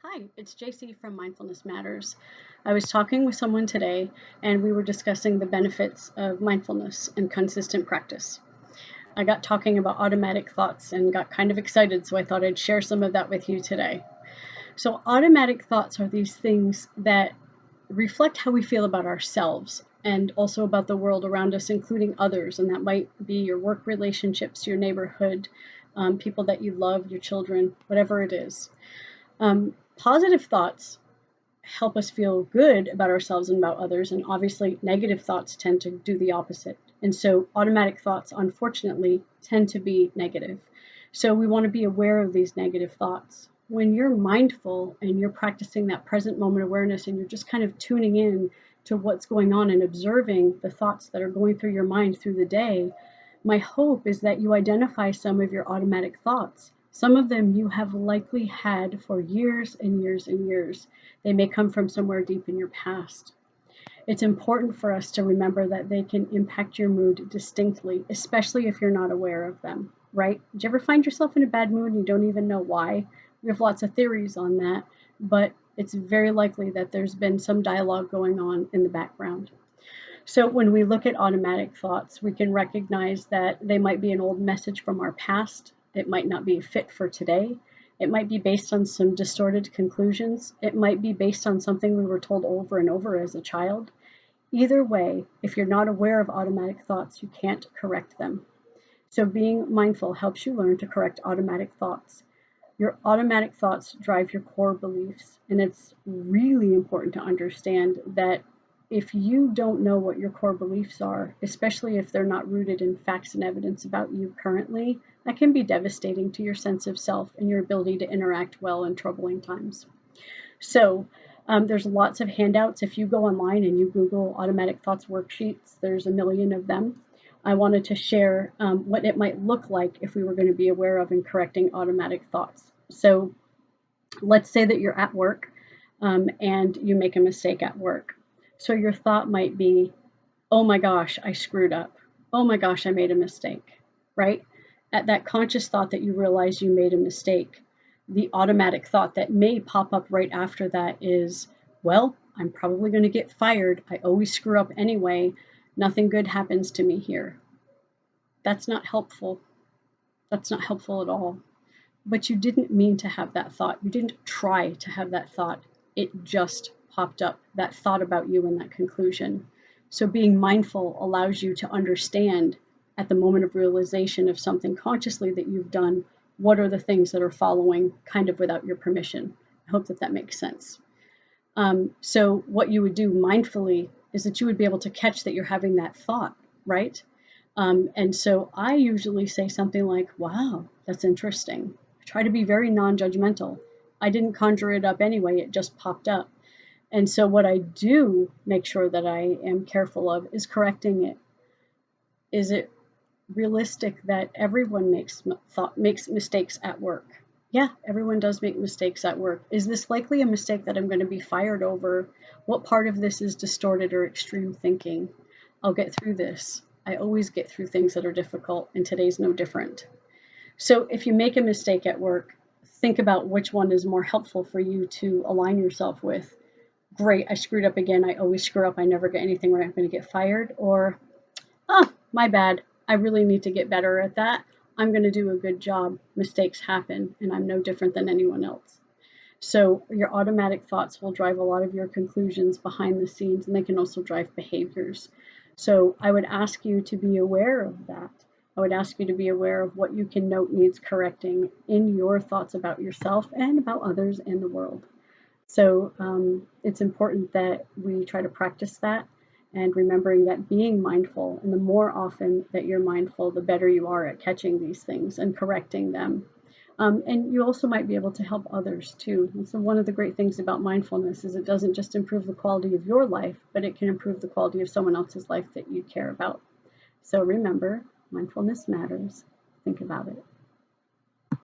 Hi, it's JC from Mindfulness Matters. I was talking with someone today and we were discussing the benefits of mindfulness and consistent practice. I got talking about automatic thoughts and got kind of excited, so I thought I'd share some of that with you today. So, automatic thoughts are these things that reflect how we feel about ourselves and also about the world around us, including others. And that might be your work relationships, your neighborhood, people that you love, your children, whatever it is. Positive thoughts help us feel good about ourselves and about others, and obviously, negative thoughts tend to do the opposite. And so, automatic thoughts, unfortunately, tend to be negative. So, we want to be aware of these negative thoughts. When you're mindful and you're practicing that present moment awareness and you're just kind of tuning in to what's going on and observing the thoughts that are going through your mind through the day, my hope is that you identify some of your automatic thoughts. Some of them you have likely had for years and years and years. They may come from somewhere deep in your past. It's important for us to remember that they can impact your mood distinctly, especially if you're not aware of them, right? Did you ever find yourself in a bad mood and you don't even know why? We have lots of theories on that, but it's very likely that there's been some dialogue going on in the background. So when we look at automatic thoughts, we can recognize that they might be an old message from our past. It might not be fit for today. It might be based on some distorted conclusions. It might be based on something we were told over and over as a child. Either way, if you're not aware of automatic thoughts, you can't correct them. So being mindful helps you learn to correct automatic thoughts. Your automatic thoughts drive your core beliefs, and it's really important to understand that if you don't know what your core beliefs are, especially if they're not rooted in facts and evidence about you currently, that can be devastating to your sense of self and your ability to interact well in troubling times. So, there's lots of handouts. If you go online and you Google automatic thoughts worksheets, there's a million of them. I wanted to share what it might look like if we were going to be aware of and correcting automatic thoughts. So, let's say that you're at work and you make a mistake at work. So your thought might be, oh my gosh, I screwed up. Oh my gosh, I made a mistake, right? At that conscious thought that you realize you made a mistake, the automatic thought that may pop up right after that is, well, I'm probably going to get fired. I always screw up anyway. Nothing good happens to me here. That's not helpful. That's not helpful at all. But you didn't mean to have that thought. You didn't try to have that thought. It just popped up, that thought about you and that conclusion. So being mindful allows you to understand at the moment of realization of something consciously that you've done, what are the things that are following kind of without your permission. I hope that that makes sense. So what you would do mindfully is that you would be able to catch that you're having that thought, right? And so I usually say something like, wow, that's interesting. I try to be very non-judgmental. I didn't conjure it up anyway, it just popped up. And so what I do make sure that I am careful of is correcting it. Is it realistic that everyone makes mistakes at work? Yeah, everyone does make mistakes at work. Is this likely a mistake that I'm going to be fired over? What part of this is distorted or extreme thinking? I'll get through this. I always get through things that are difficult, and today's no different. So if you make a mistake at work, think about which one is more helpful for you to align yourself with. Great, I screwed up again. I always screw up. I never get anything right. I'm going to get fired. Or, oh, my bad. I really need to get better at that. I'm going to do a good job. Mistakes happen, and I'm no different than anyone else. So your automatic thoughts will drive a lot of your conclusions behind the scenes, and they can also drive behaviors. So I would ask you to be aware of that. I would ask you to be aware of what you can note needs correcting in your thoughts about yourself and about others in the world. So it's important that we try to practice that and remembering that being mindful, and the more often that you're mindful, the better you are at catching these things and correcting them. And you also might be able to help others too. And so one of the great things about mindfulness is it doesn't just improve the quality of your life, but it can improve the quality of someone else's life that you care about. So remember, mindfulness matters. Think about it.